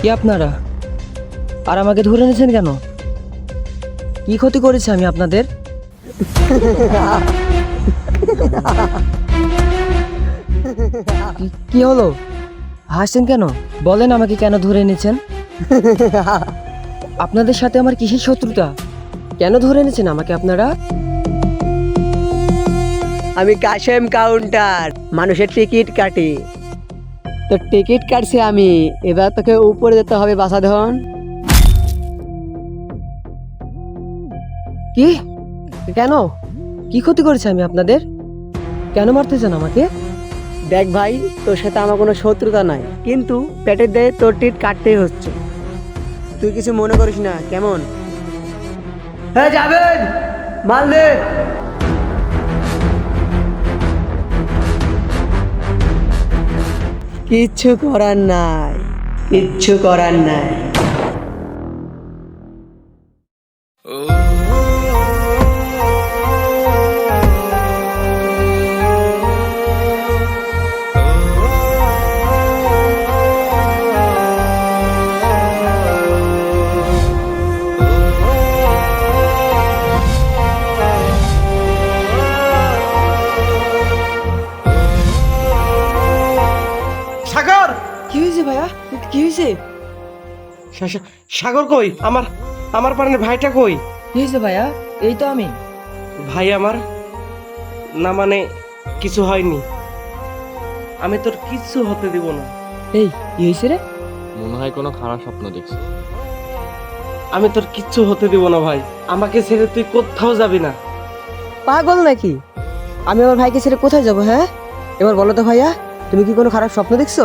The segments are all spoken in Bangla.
কি আপনারা? আর আমাকে ধরে নিয়েছেন কেন? কি ক্ষতি করেছি আমি আপনাদের? কি হলো? হাসছেন কেন? বলেন আমাকে কেন ধরে এনেছেন? আপনাদের সাথে আমার কিসের শত্রুতা? কেন ধরে এনেছেন আমাকে আপনারা? আমি কাশেম কাউন্টার, মানুষের টিকিট কাটি। তো টিকিট কাটছি আমি, এবার তোকে উপরে যেতে হবে বাসাধন। কি? কেন? কি ক্ষতি করেছি আমি আপনাদের? কেন মারতে চান আমাকে? দেখ ভাই, তোর সাথে আমার কোনো শত্রুতা নাই, কিন্তু পেটের দায়ে তোর টিকিট কাটতেই হচ্ছে। তুই কিছু মনে করিস না, কেমন? হ্যাঁ যাবেন, মাল দে। কিচ্ছু করার নাই, কিচ্ছু করার নাই। সাগর, কি হয়েছে ভাইয়া? কি হয়েছে? সাগর কই? আমার আমার পারেন ভাইটা কই? কি হয়েছে ভাইয়া? এই তো আমি। ভাই আমার, না মানে কিছু হয়নি, আমি তোর কিচ্ছু হতে দিব না। এই কি হয়েছে রে? মনে হয় কোনো খারাপ স্বপ্ন দেখছি। আমি তোর কিচ্ছু হতে দিব না ভাই, আমাকে ছেড়ে তুই কোথাও যাবি না। পাগল নাকি? আমি আমার ভাইকে ছেড়ে কোথায় যাব? হ্যাঁ, এবার বলো তো ভাইয়া, তুমি কি কোনো খারাপ স্বপ্ন দেখছো?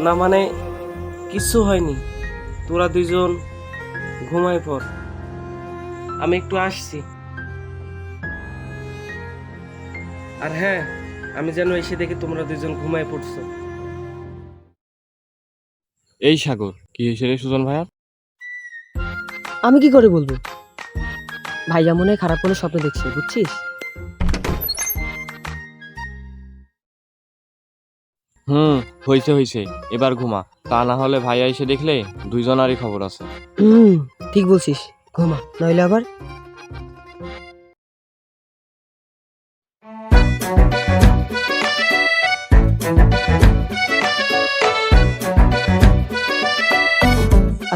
না মানে কিচ্ছু হয়নি, তোরা দুইজন ঘুমায় পড়, আমি একটু আসছি। আর হ্যাঁ, আমি যেন এসে দেখি তোমরা দুইজন ঘুমায় পড়ছো। এই সাগর, কি হয়েছে রে সুজন ভাইয়া? আমি কি করে বলবো? ভাইয়া মনে হয় খারাপ কোনো স্বপ্ন দেখছে, বুঝছিস? হয়েছে হয়েছে, এবার ঘুমা, তা না হলে ভাইয়া এসে দেখলে দুইজনারই খবর আছে। হুম, ঠিক বলছিস, ঘুমা, নইলে আবার।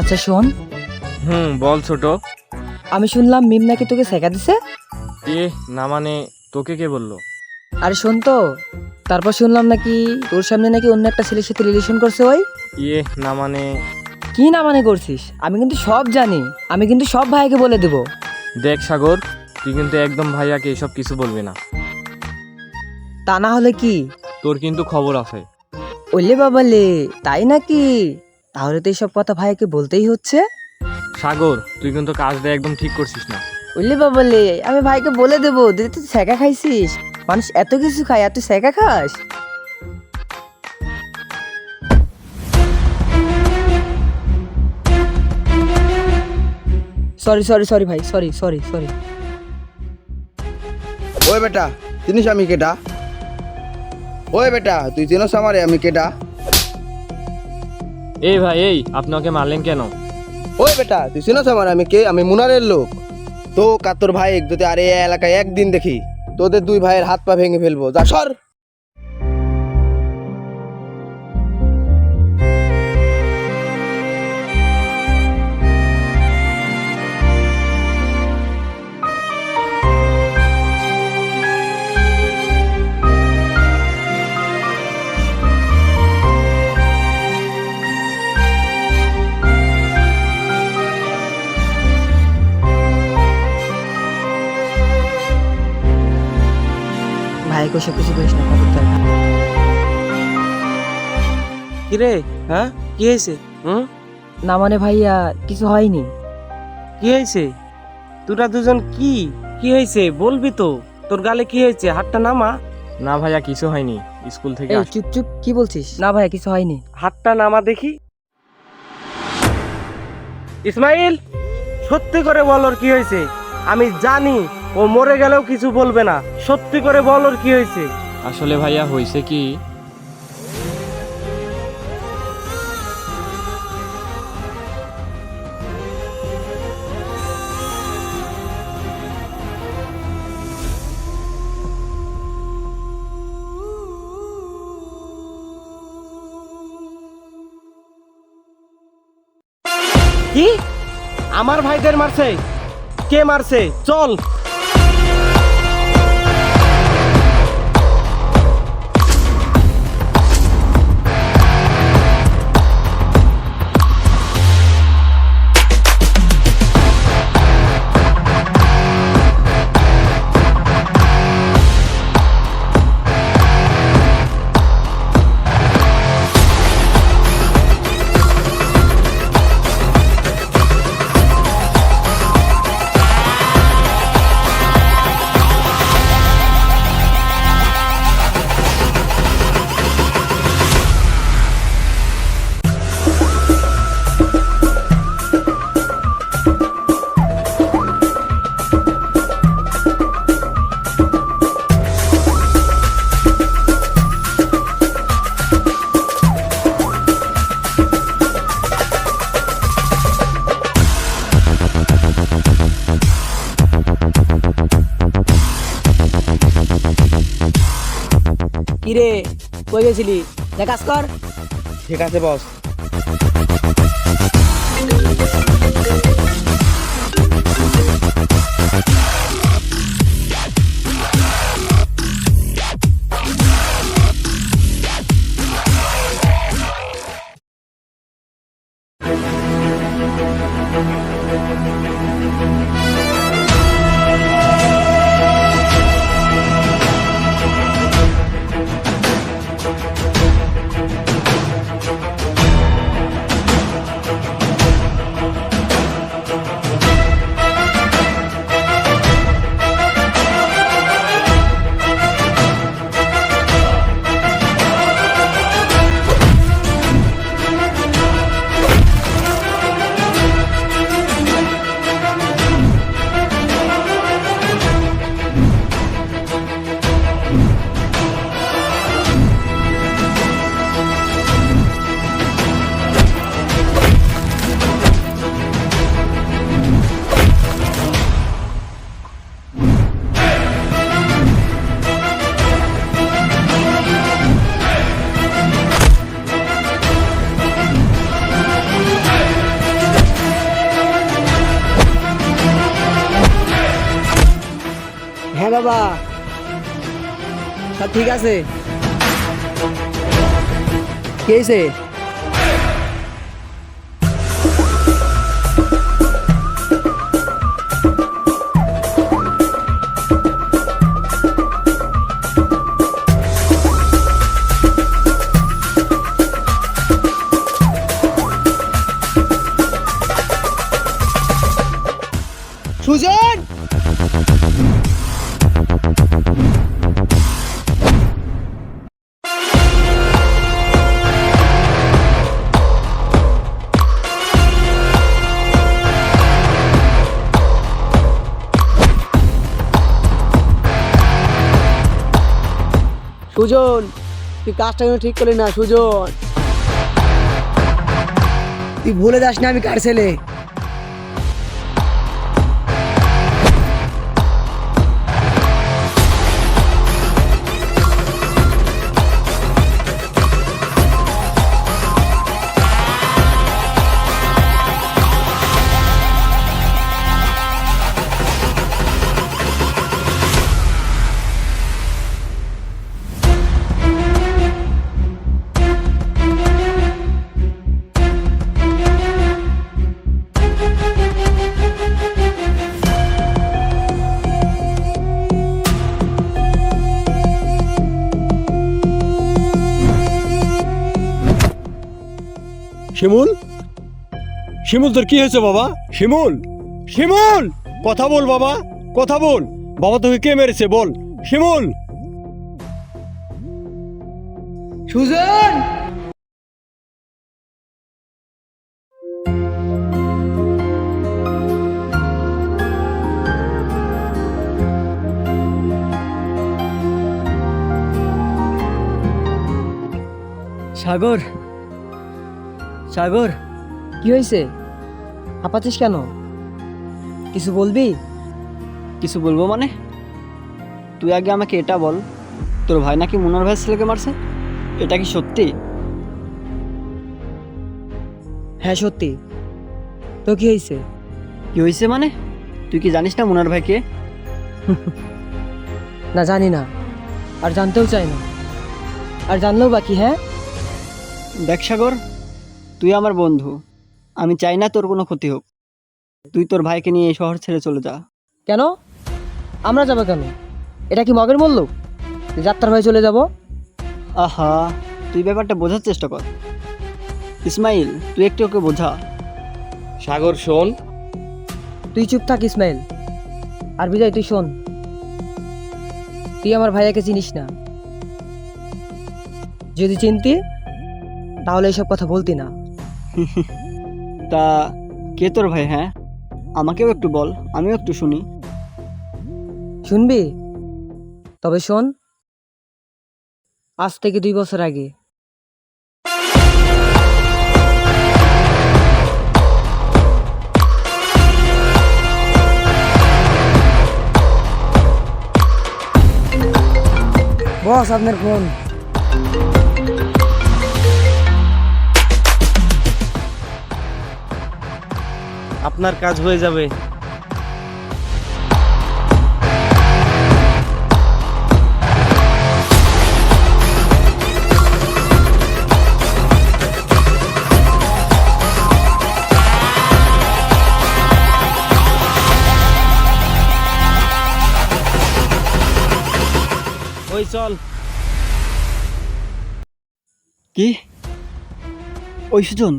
আচ্ছা শোন, বল ছোট। আমি শুনলাম মিম নাকি তোকে শেখা দিছে। এ না মানে, তোকে কে বললো? আরে শোন তো, তারপর শুনলাম নাকি তোর সামনে নাকি অন্য একটা ছেলের সাথে রিলেশন করছে ওই। না মানে, কি না মানে করছিস? আমি কিন্তু সব জানি, আমি কিন্তু সব ভাইকে বলে দেব। দেখ সাগর, তুই কিন্তু একদম ভাইয়াকে এসব কিছু বলবি না। তা না হলে কি? তোর কিন্তু খবর আছে। ওলে বাবালে, তাই নাকি? তাহলে তো এইসব কথা ভাইকে বলতেই হচ্ছে। সাগর, তুই কিন্তু কাজটা একদম ঠিক করছিস না। ওলে বাবালে, আমি ভাইকে বলে দেবো, দিদি তুই শেখা খাইছিস? মানুষ এত কিছু খায় আর তুই শেখা খাস? সরি সরি সরি ভাই, সরি সরি সরি। ওই বেটা, চিনিস আমি কেটা? ওই বেটা, তুই চিনস আমারে আমি কেটা? এই ভাই, এই আপনি ওকে মারলেন কেন? ওই বেটা, তুই চিনস আমার আমি কে? আমি মুনারের লোক। তো কাতর ভাই যদি আরে এই এলাকায় একদিন দেখি, তোদের দুই ভাইয়ের হাত পা ভেঙে ফেলবো। যা সর। ভাইকে ওসব কিছু বলিস না, খবরদার। কিরে, হ্যাঁ কি হয়েছে? না মানে ভাইয়া, কিছু হয়নি। কি হয়েছে? তোরা দুজন কি কি হয়েছে বলবি তো? তোর গালে কি হয়েছে? হাতটা নামা। না ভাইয়া, কিছু হয়নি, স্কুল থেকে এই চুপ চুপ, কি বলছিস? না ভাইয়া, কিছু হয়নি। হাতটা নামা দেখি। ইসমাইল, সত্যি করে বল ওর কি হয়েছে। আমি জানি ও মরে গেলেও কিছু বলবে না, সত্যি করে বল ওর কি হয়েছে। আসলে ভাইয়া হয়েছে কি, কি আমার ভাইদের মারছে? কে মারছে? চল। কিরে কই গেছিলি? দেখাস কর। ঠিক আছে বস। হ্যাঁ বাবা, সব ঠিক আছে। কে হয়েছে? সুজন! সুজন, তুই কাজটা কিন্তু ঠিক করলি না সুজন। তুই ভুলে যাস না আমি কার ছেলে। শিমুল, শিমুল তোর কি হয়েছে বাবা? শিমুল, শিমুল কথা বল বাবা, কথা বল। বাবা তোকে কে মেরেছে বল শিমুল। সুজন! সাগর, সাগর কি হয়েছে? হাঁপাচ্ছিস কেন? কিছু বলবি? কিছু বলবো মানে? তুই আগে আমাকে এটা বল, তোর ভাই নাকি মুনার ভাইয়ের ছেলেকে মারছে, এটা কি সত্যি? হ্যাঁ সত্যি। তো কি হয়েছে? কি হয়েছে মানে? তুই কি জানিস না মুনার ভাইকে? না, জানি না, আর জানতেও চাই না, আর জানলেও বাকি। হ্যাঁ, দেখ সাগর, তুই আমার বন্ধু, আমি চাই না তোর কোনো ক্ষতি হোক। তুই তোর ভাইকে নিয়ে এই শহর ছেড়ে চলে যা। কেন আমরা যাবো কেন? এটা কি মগের মূল্য যাত্রার হয়ে চলে যাব? আহা, তুই ব্যাপারটা বোঝার চেষ্টা কর। ইসমাইল, তুই একটু ওকে বোঝা। সাগর শোন, তুই চুপ থাক ইসমাইল। আর বিজয়, তুই শোন, তুই আমার ভাইয়াকে চিনিস না। যদি চিনতি তাহলে এসব কথা বলতি না। তা কে তোর ভাই? হ্যাঁ, আমাকেও একটু বল, আমিও একটু শুনি। শুনবি? তবে শোন, আজ থেকে 2 বছর আগে বস, আপনার ফোন। আপনার কাজ হয়ে যাবে। ওই চল। কি? ওই সুজন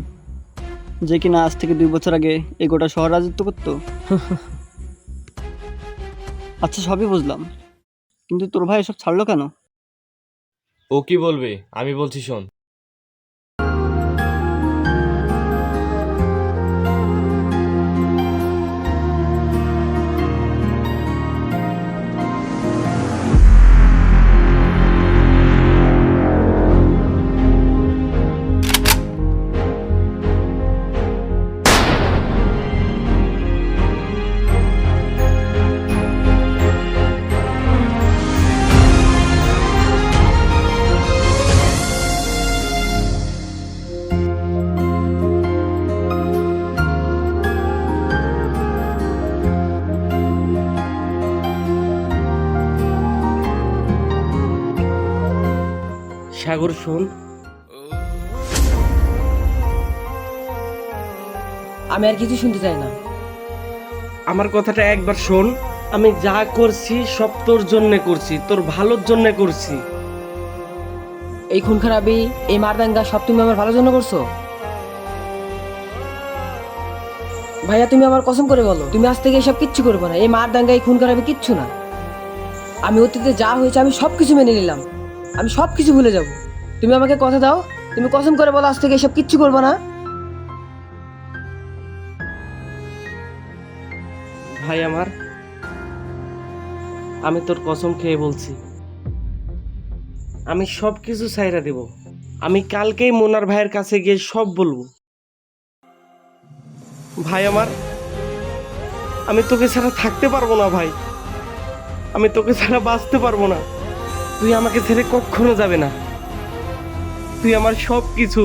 যে কিনা আজ থেকে 2 বছর আগে এই গোটা শহর রাজত্ব করতো? আচ্ছা, সবই বুঝলাম, কিন্তু তোর ভাই এসব ছাড়লো কেন? ও কি বলবে আমি বলছি শোন। সাগর শোন, আমি আর কিছু শুনতে চাই না। আমার কথাটা একবার শোন। আমি যা করছি সব তোর জন্য করছি, তোর ভালোর জন্য করছি। এই খুন খারাপি, এই মারদাঙ্গা সব তুমি আমার ভালোর জন্য করছো? ভাইয়া, তুমি আমার কসম করে বলো, তুমি আজ থেকে এসব কিচ্ছু করবে না। এই মারদাঙ্গা, এই খুন খারাপি কিচ্ছু না। আমি অতীতে যা হয়েছে আমি সব কিছু মেনে নিলাম, আমি সব কিছু ভুলে যাব। তুমি আমাকে কথা দাও, তুমি কসম করে বলো আজ থেকে এসব কিচ্ছু করবে না। ভাই আমার, আমি তোর কসম খেয়ে বলছি, আমি সব কিছু ছাইরা দেব। আমি কালকেই মোনার ভাইয়ের কাছে গিয়ে সব বলবো। ভাই আমার, আমি তোকে ছাড়া থাকতে পারবো না ভাই, আমি তোকে ছাড়া বাঁচতে পারবো না। তুই আমাকে ছেড়ে কখনো যাবে না, তুই আমার সব কিছু।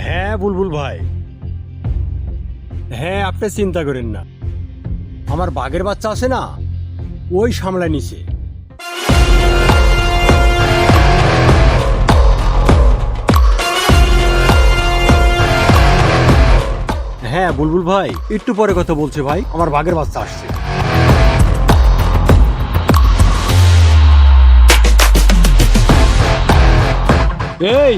হ্যাঁ বুলবুল ভাই, হ্যাঁ আপনি চিন্তা করেন না, আমার বাঘের বাচ্চা আছে না, ওই সামলায় নিছে। হ্যাঁ বুলবুল ভাই, একটু পরে কথা বলছে ভাই, আমার বাঘের বাচ্চা আসছে। এই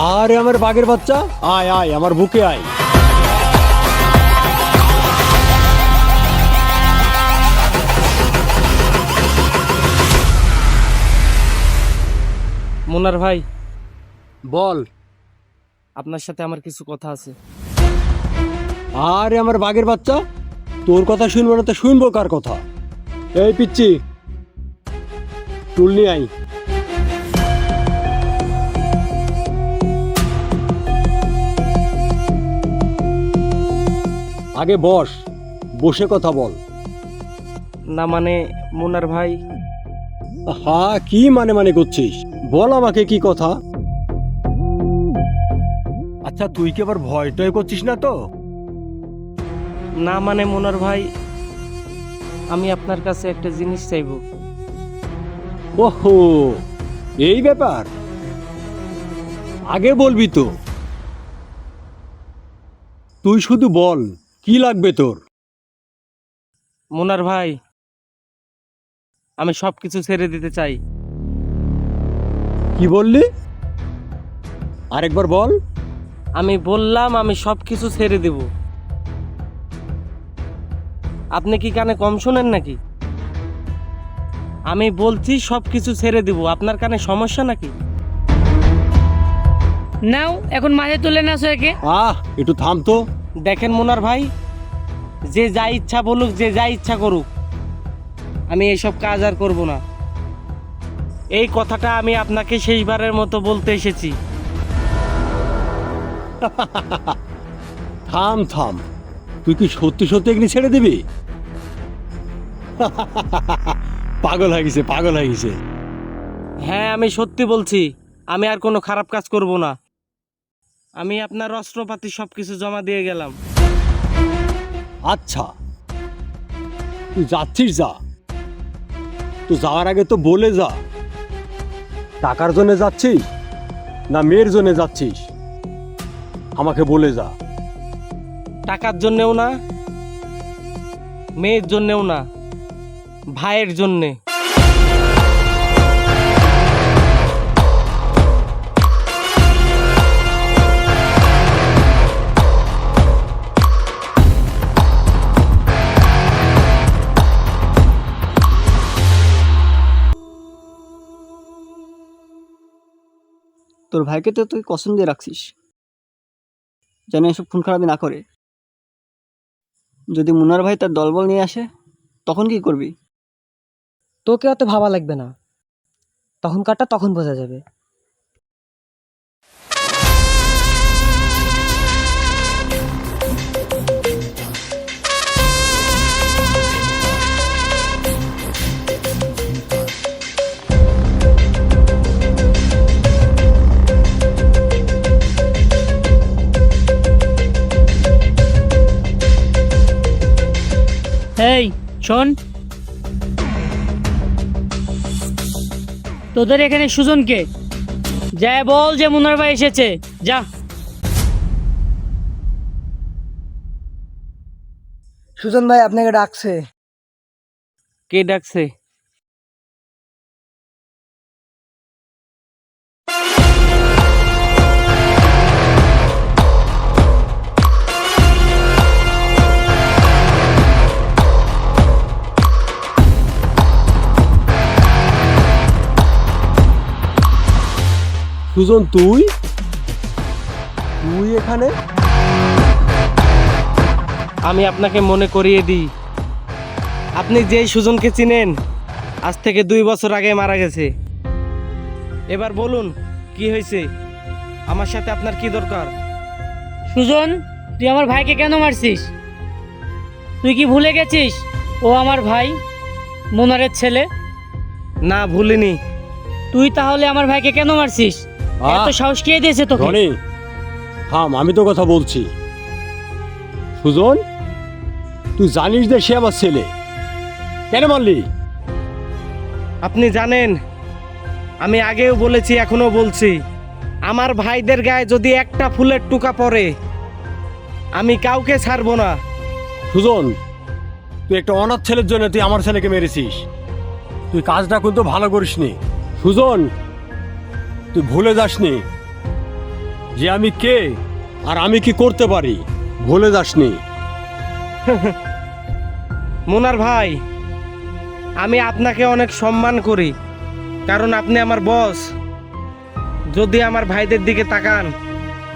আরে আমার বাঘের বাচ্চা, আয় আয় আমার বুকে আয়। মোনার ভাই, বল। আপনার সাথে আমার কিছু কথা আছে। আরে আমার বাঘের বাচ্চা, তোর কথা শুনবো না তো শুনবো কার কথা? এই পিচ্ছি, টুল নিয়ে আই। আগে বস, বসে কথা বল। না মানে মুনার ভাই, হ্যাঁ, কি মানে করছিস? বল আমাকে কি কথা। আচ্ছা, তুই কি আবার ভয় টয় করছিস না তো? না মানে মুনার ভাই, আমি আপনার কাছে একটা জিনিস চাইবো। ওহো, এই ব্যাপার, আগে বলবি তো। তুই শুধু বল, কি লাগবে তোর? মুনার ভাই, আমি সব কিছু ছেড়ে দিতে চাই। কি বললি? আরেকবার বল। আমি বললাম আমি সব কিছু ছেড়ে দেব। আপনি কি কানে কম শোনেন নাকি? আমি বলছি সব কিছু ছেড়ে দেব, আপনার কানে সমস্যা নাকি? নাও এখন মাঝে তুলে নাও একে। একটু থাম তো। দেখেন মুনার ভাই, যে যা ইচ্ছা বলুক, যে যা ইচ্ছা করুক, আমি এইসব কাজ আর করব না। এই কথাটা আমি আপনাকে শেষবারের মতো বলতে এসেছি। থাম থাম, তুই কি সত্যি সত্যি এগুলি ছেড়ে দিবি? পাগল হয়ে গেছে, পাগল হয়ে গেছে। হ্যাঁ, আমি সত্যি বলছি, আমি আর কোনো খারাপ কাজ করব না। আমি আপনার অস্ত্রপাতি সব কিছু জমা দিয়ে গেলাম। আচ্ছা, তুই যাচ্ছিস যা, তো যাওয়ার আগে তো বলে যা, টাকার জন্য যাচ্ছিস না মেয়ের জন্য যাচ্ছিস, আমাকে বলে যা। টাকার জন্যেও না, মেয়ের জন্যেও না, ভাইয়ের জন্যে। তোর ভাইকে তো তুই কসম দিয়ে রাখছিস যেন এসব খুন খারাপি না করে। যদি মুনার ভাই তার দলবল নিয়ে আসে তখন কি করবি? তোকে অত ভাবা লাগবে না, তখনকারটা তখন বোঝা যাবে। এই শোন, তোদের এখানে সুজনকে যা বল যে মুনার ভাই এসেছে, যা। সুজন ভাই আপনাকে ডাকছে। কে ডাকছে? সুজন, তুই তুই এখানে? আমি আপনাকে মনে করিয়ে দিই, আপনি যেই সুজনকে চিনেন আজ থেকে 2 বছর আগে মারা গেছে। এবার বলুন কি হয়েছে, আমার সাথে আপনার কি দরকার? সুজন, তুই আমার ভাইকে কেন মারছিস? তুই কি ভুলে গেছিস ও আমার ভাই, মুনারের ছেলে? না, ভুলিনি। তুই তাহলে আমার ভাইকে কেন মারছিস? এত সাহস কে দিয়েছে তোকে? রনি, থাম, আমি তো কথা বলছি। সুজন, তুই জানিস যে সে আমার ছেলে, কেন মারলি? আপনি জানেন, আমি আগেও বলেছি এখনো বলছি, আমার ভাইদের গায়ে যদি একটা ফুলের টুকা পড়ে আমি কাউকে ছাড়বো না। সুজন, তুই একটা অনাথ ছেলের জন্য তুই আমার ছেলেকে মেরেছিস। তুই কাজটা কিন্তু ভালো করিসনি। সুজন, তুই ভুলে যাসনি যে আমি কে আর আমি কি করতে পারি, ভুলে যাসনি। মুনার ভাই, আমি আপনাকে অনেক সম্মান করি, কারণ আপনি আমার বস। যদি আমার ভাইদের দিকে তাকান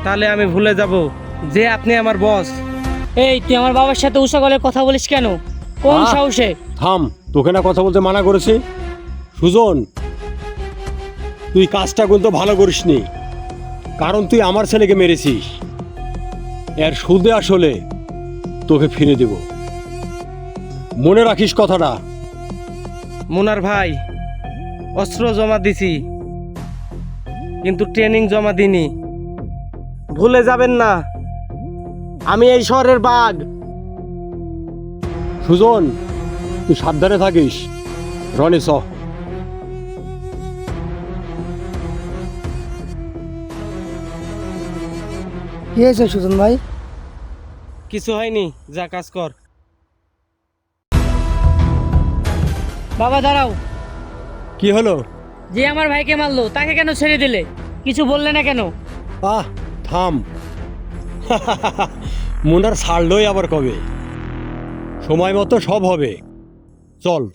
তাহলে আমি ভুলে যাব যে আপনি আমার বস। এই, তুই আমার বাবার সাথে উষা গলে কথা বলিস কেন? কোন সাহসে? থাম, তোকে না কথা বলতে মানা করেছি। সুজন, তুই কাজটা কিন্তু ভালো করিসনি, কারণ তুই আমার ছেলেকে মেরেছিস। এর সুদে আসলে তোকে ফিরে দেব, মনে রাখিস কথাটা। মুনার ভাই, অস্ত্র জমা দিছি কিন্তু ট্রেনিং জমা দিনি। ভুলে যাবেন না, আমি এই শহরের বাঘ। সুজন, তুই সাবধানে থাকিস। রনে চ। কি হয়েছে সুজন ভাই? কিছু হয়নি, যা কাজ কর। বাবা দাঁড়াও, কি হলো? যে আমার ভাইকে মারলো তাকে কেন ছেড়ে দিলে? কিছু বললে না কেন? আহ, থাম। মুনার ছাড়লই আবার কবে? সময় মতো সব হবে, চল।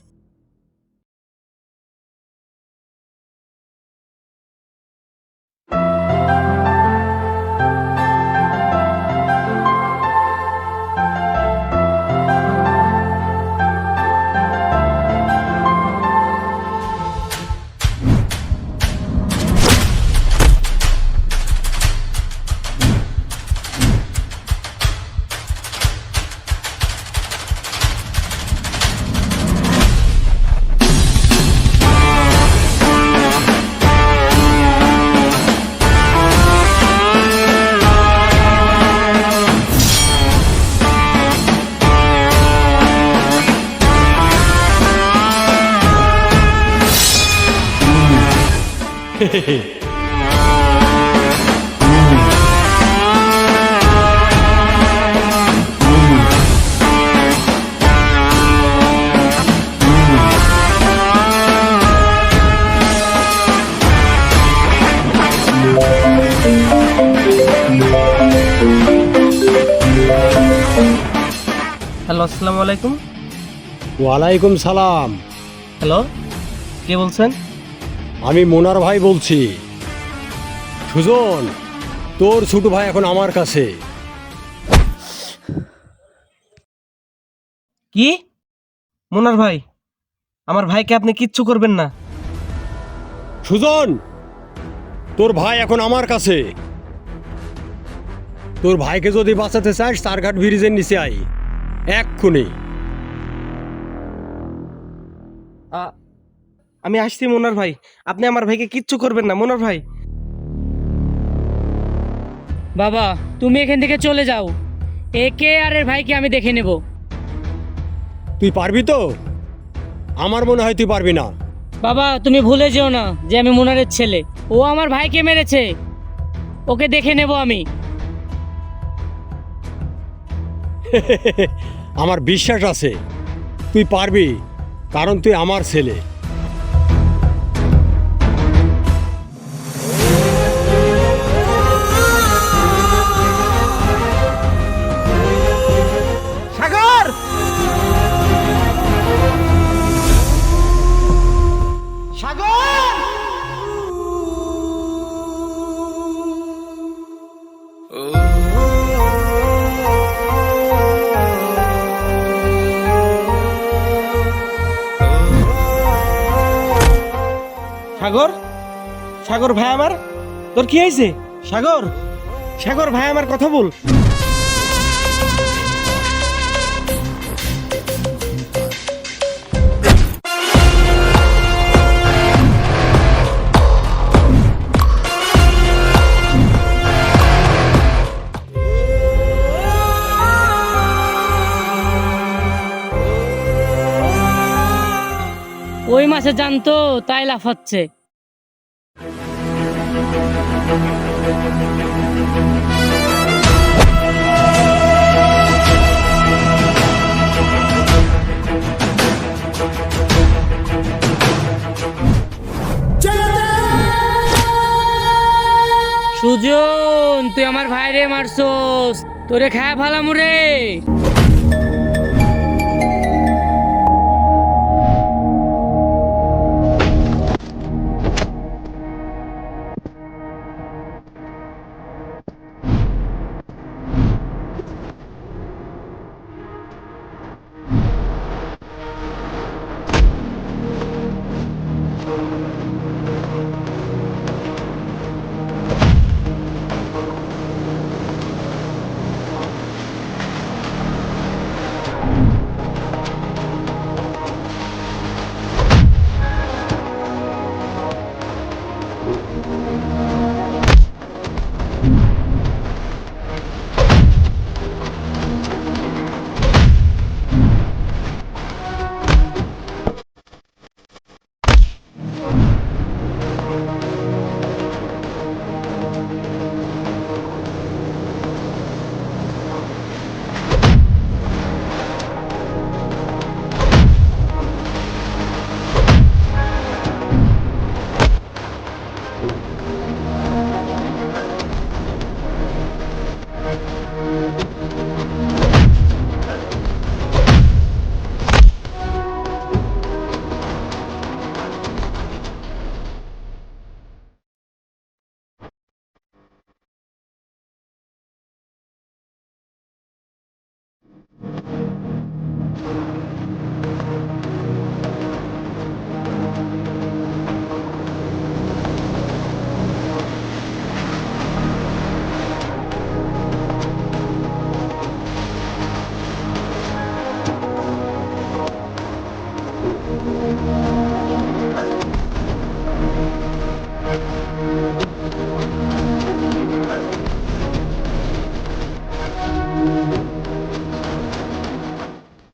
হ্যালো, আসসালামু আলাইকুম। ওয়ালাইকুম সালাম। হ্যালো, কে বলছেন? আমি মোনার ভাই বলছি। সুজন, তোর ছোট ভাই এখন আমার কাছে। কি? মুনার ভাই, আমার ভাইকে আপনি কিচ্ছু করবেন না। সুজন, তোর ভাই এখন আমার কাছে। তোর ভাইকে যদি বাঁচাতে চাস, চারঘাট ব্রিজের নিচে আই এক্ষুনি। আমি আসছি মুনার ভাই, আপনি আমার ভাইকে কিচ্ছু করবেন না মুনার ভাই। বাবা তুমি এখান থেকে চলে যাও, একে আর এর ভাইকে আমি দেখে নেব। তুই পারবি তো? আমার মনে হয় তুই পারবি না। বাবা তুমি ভুলে যেও না যে আমি মুনারের ছেলে। ও আমার ভাইকে মেরেছে, ওকে দেখে নেব আমি। আমার বিশ্বাস আছে তুই পারবি, কারণ তুই আমার ছেলে। সাগর! সাগর! সাগর, সাগর ভাই আমার, তোর কি হয়েছে? সাগর, সাগর ভাই আমার, কথা বল। ওই মাছে জানতো তাই লাফাচ্ছে। সুজন তুই আমার ভাইরে মারছস, তোরে খায় ফালামু রে।